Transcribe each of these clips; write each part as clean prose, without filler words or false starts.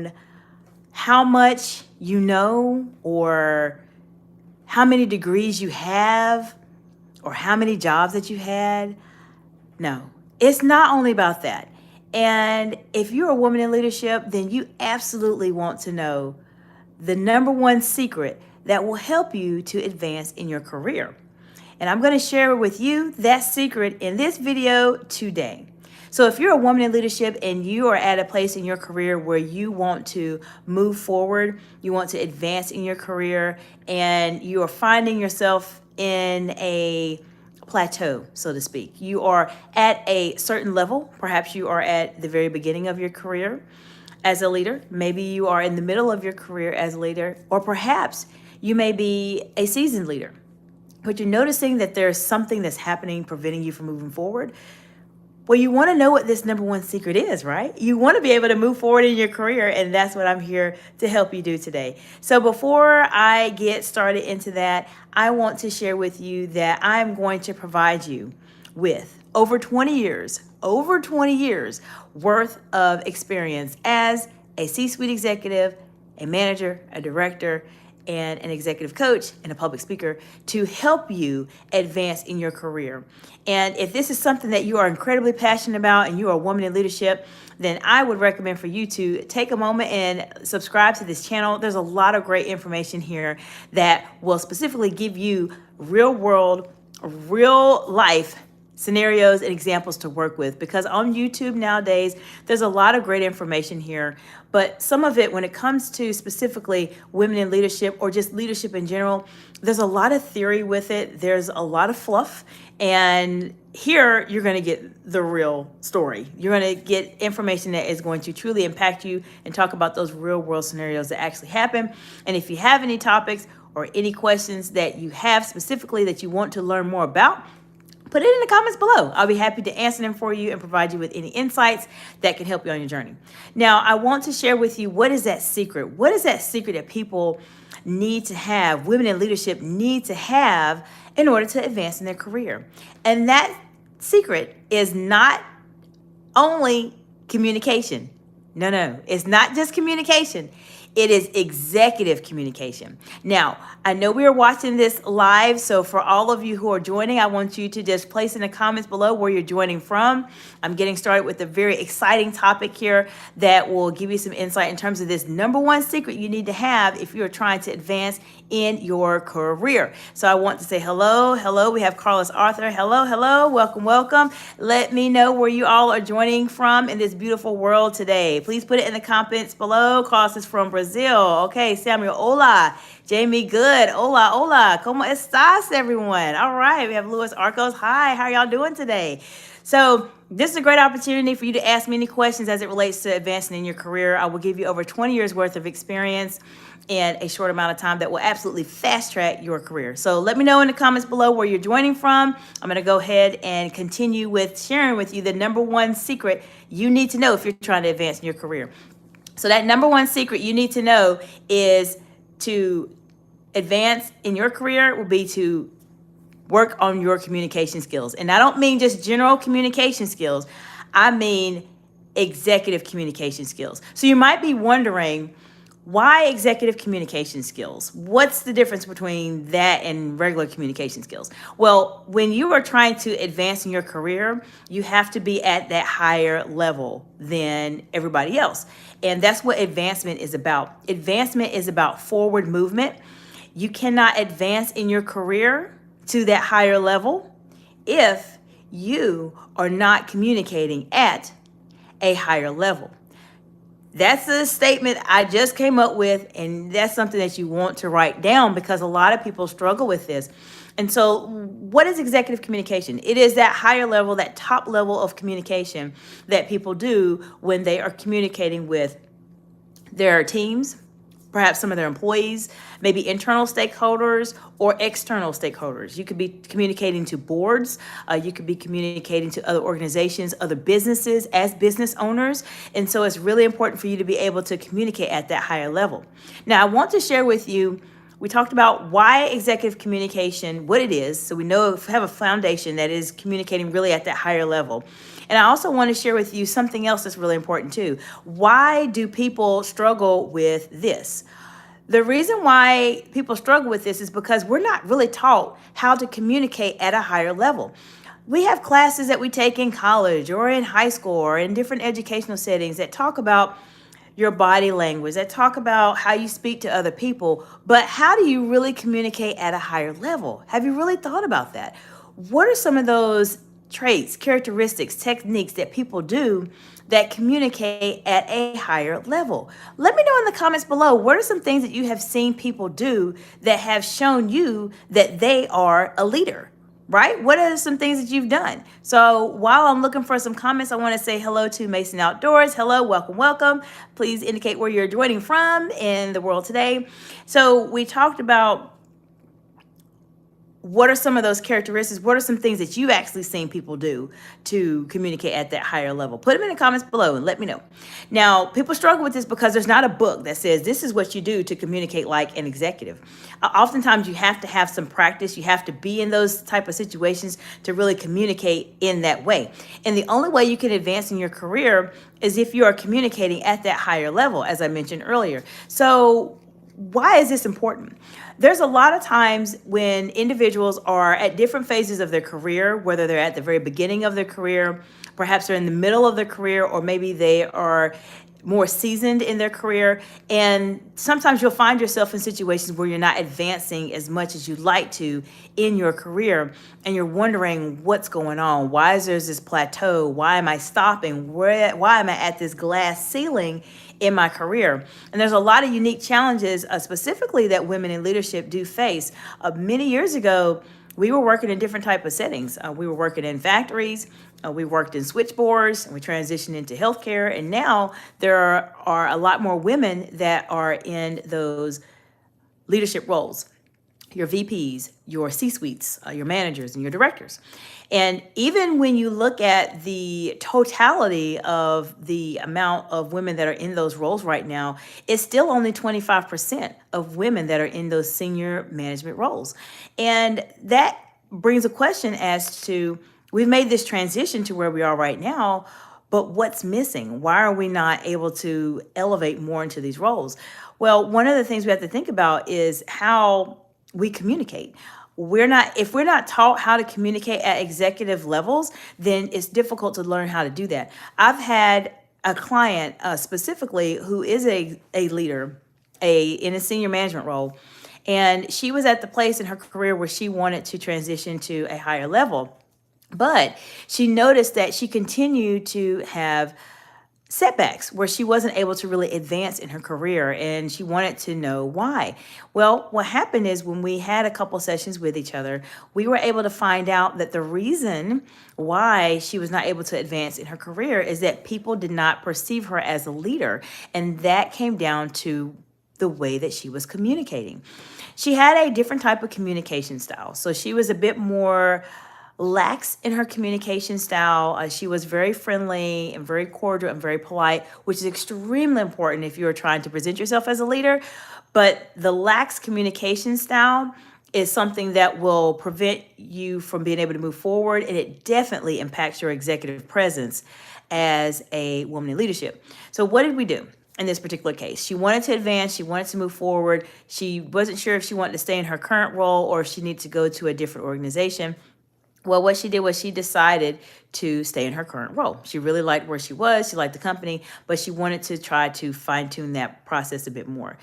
on how much you know or how many degrees you have or how many jobs that you had. No, it's not only about that. And if you're a woman in leadership, then you absolutely want to know the number one secret that will help you to advance in your career. And I'm going to share with you that secret in this video today. So if you're a woman in leadership and you are at a place in your career where you want to move forward, you want to advance in your career, and you are finding yourself in a plateau, so to speak. You are at a certain level. Perhaps you are at the very beginning of your career as a leader. Maybe you are in the middle of your career as a leader, or perhaps you may be a seasoned leader, but you're noticing that there's something that's happening preventing you from moving forward. Well, you want to know what this number one secret is, right? You want to be able to move forward in your career, and that's what I'm here to help you do today. So before I get started into that, I want to share with you that I'm going to provide you with over 20 years worth of experience as a C-suite executive, a manager, a director, and an executive coach and a public speaker to help you advance in your career. And if this is something that you are incredibly passionate about and you are a woman in leadership, then I would recommend for you to take a moment and subscribe to this channel. There's a lot of great information here that will specifically give you real world, real life scenarios and examples to work with, because on YouTube nowadays, there's a lot of great information here, but some of it, when it comes to specifically women in leadership or just leadership in general, there's a lot of theory with it. There's a lot of fluff, and here you're going to get the real story. You're going to get information that is going to truly impact you and talk about those real world scenarios that actually happen. And if you have any topics or any questions that you have specifically that you want to learn more about, put it in the comments below. I'll be happy to answer them for you and provide you with any insights that can help you on your journey. Now, I want to share with you, what is that secret? What is that secret that people need to have, women in leadership need to have in order to advance in their career? And that secret is not only communication. No, it's not just communication. It is executive communication. Now, I know we are watching this live, so for all of you who are joining, I want you to just place in the comments below where you're joining from. I'm getting started with a very exciting topic here that will give you some insight in terms of this number one secret you need to have if you're trying to advance in your career. So I want to say hello. We have Carlos Arthur. Hello. Welcome. Let me know where you all are joining from in this beautiful world today. Please put it in the comments below. Carlos is from Brazil. Okay, Samuel, hola. Jamie, good. Hola. ¿Cómo estás, everyone? All right, we have Luis Arcos. Hi, how are y'all doing today? So this is a great opportunity for you to ask me any questions as it relates to advancing in your career. I will give you over 20 years worth of experience in a short amount of time that will absolutely fast track your career. So let me know in the comments below where you're joining from. I'm going to go ahead and continue with sharing with you the number one secret you need to know if you're trying to advance in your career. So that number one secret you need to know is to advance in your career will be to work on your communication skills. And I don't mean just general communication skills. I mean executive communication skills. So you might be wondering, why executive communication skills? What's the difference between that and regular communication skills? Well, when you are trying to advance in your career, you have to be at that higher level than everybody else. And that's what advancement is about. Advancement is about forward movement. You cannot advance in your career to that higher level if you are not communicating at a higher level. That's a statement I just came up with, and that's something that you want to write down because a lot of people struggle with this. And so what is executive communication? It is that higher level, that top level of communication that people do when they are communicating with their teams, perhaps some of their employees, maybe internal stakeholders or external stakeholders. You could be communicating to boards. You could be communicating to other organizations, other businesses as business owners. And so it's really important for you to be able to communicate at that higher level. Now, I want to share with you, we talked about why executive communication, what it is. So we know, have a foundation that is communicating really at that higher level. And I also want to share with you something else that's really important too. Why do people struggle with this? The reason why people struggle with this is because we're not really taught how to communicate at a higher level. We have classes that we take in college or in high school or in different educational settings that talk about your body language, that talk about how you speak to other people, but how do you really communicate at a higher level? Have you really thought about that? What are some of those traits, characteristics, techniques that people do that communicate at a higher level? Let me know in the comments below, what are some things that you have seen people do that have shown you that they are a leader? Right? What are some things that you've done? So while I'm looking for some comments, I want to say hello to Mason Outdoors. Hello, welcome, welcome. Please indicate where you're joining from in the world today. So we talked about what are some of those characteristics? What are some things that you actually seen people do to communicate at that higher level? Put them in the comments below and let me know. Now, people struggle with this because there's not a book that says this is what you do to communicate like an executive. Oftentimes you have to have some practice. You have to be in those type of situations to really communicate in that way. And the only way you can advance in your career is if you are communicating at that higher level, as I mentioned earlier. So why is this important? There's a lot of times when individuals are at different phases of their career, whether they're at the very beginning of their career, perhaps they're in the middle of their career, or maybe they are more seasoned in their career. And sometimes you'll find yourself in situations where you're not advancing as much as you'd like to in your career. And you're wondering what's going on. Why is there this plateau? Why am I stopping? Why am I at this glass ceiling in my career? And there's a lot of unique challenges, specifically that women in leadership do face. Many years ago, we were working in different type of settings. We were working in factories. We worked in switchboards, and we transitioned into healthcare. And now there are a lot more women that are in those leadership roles. Your VPs, your C-suites, your managers, and your directors. And even when you look at the totality of the amount of women that are in those roles right now, it's still only 25% of women that are in those senior management roles. And that brings a question as to, we've made this transition to where we are right now, but what's missing? Why are we not able to elevate more into these roles? Well, one of the things we have to think about is how we communicate. If we're not taught how to communicate at executive levels, then it's difficult to learn how to do that. I've had a client specifically who is a leader, in a senior management role, and she was at the place in her career where she wanted to transition to a higher level. But she noticed that she continued to have setbacks where she wasn't able to really advance in her career, and she wanted to know why. Well, what happened is when we had a couple sessions with each other, we were able to find out that the reason why she was not able to advance in her career is that people did not perceive her as a leader, and that came down to the way that she was communicating. She had a different type of communication style, so she was a bit more lax in her communication style. She was very friendly and very cordial and very polite, which is extremely important if you're trying to present yourself as a leader. But the lax communication style is something that will prevent you from being able to move forward, and it definitely impacts your executive presence as a woman in leadership. So what did we do in this particular case? She wanted to advance. She wanted to move forward. She wasn't sure if she wanted to stay in her current role or if she needed to go to a different organization. Well, what she did was she decided to stay in her current role. She really liked where she was. She liked the company, but she wanted to try to fine tune that process a bit more.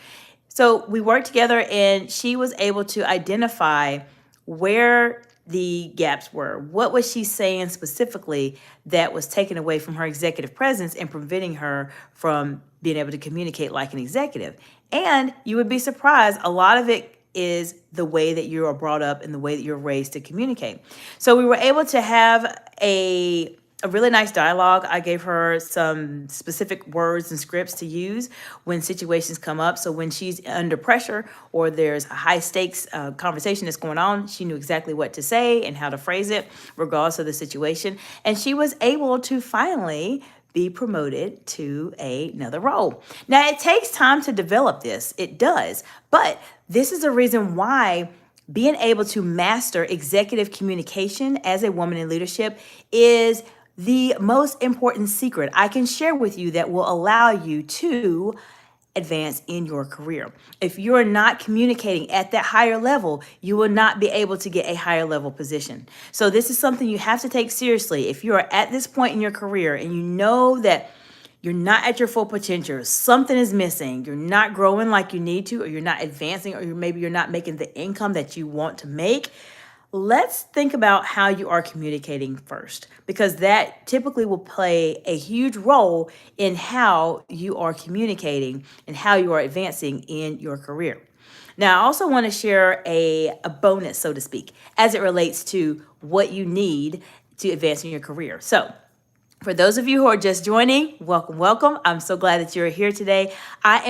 So we worked together, and she was able to identify where the gaps were. What was she saying specifically that was taken away from her executive presence and preventing her from being able to communicate like an executive? And you would be surprised, a lot of it is the way that you are brought up and the way that you're raised to communicate. So we were able to have a really nice dialogue. I gave her some specific words and scripts to use when situations come up. So when she's under pressure or there's a high stakes conversation that's going on, she knew exactly what to say and how to phrase it, regardless of the situation. And she was able to finally be promoted to another role. Now, it takes time to develop this. It does. But this is the reason why being able to master executive communication as a woman in leadership is the most important secret I can share with you that will allow you to advance in your career. If you're not communicating at that higher level, you will not be able to get a higher level position. So this is something you have to take seriously. If you are at this point in your career and you know that you're not at your full potential, something is missing, you're not growing like you need to, or you're not advancing, or maybe you're not making the income that you want to make, let's think about how you are communicating first, because that typically will play a huge role in how you are communicating and how you are advancing in your career. Now, I also want to share a bonus, so to speak, as it relates to what you need to advance in your career. So, for those of you who are just joining, welcome, welcome. I'm so glad that you're here today. I am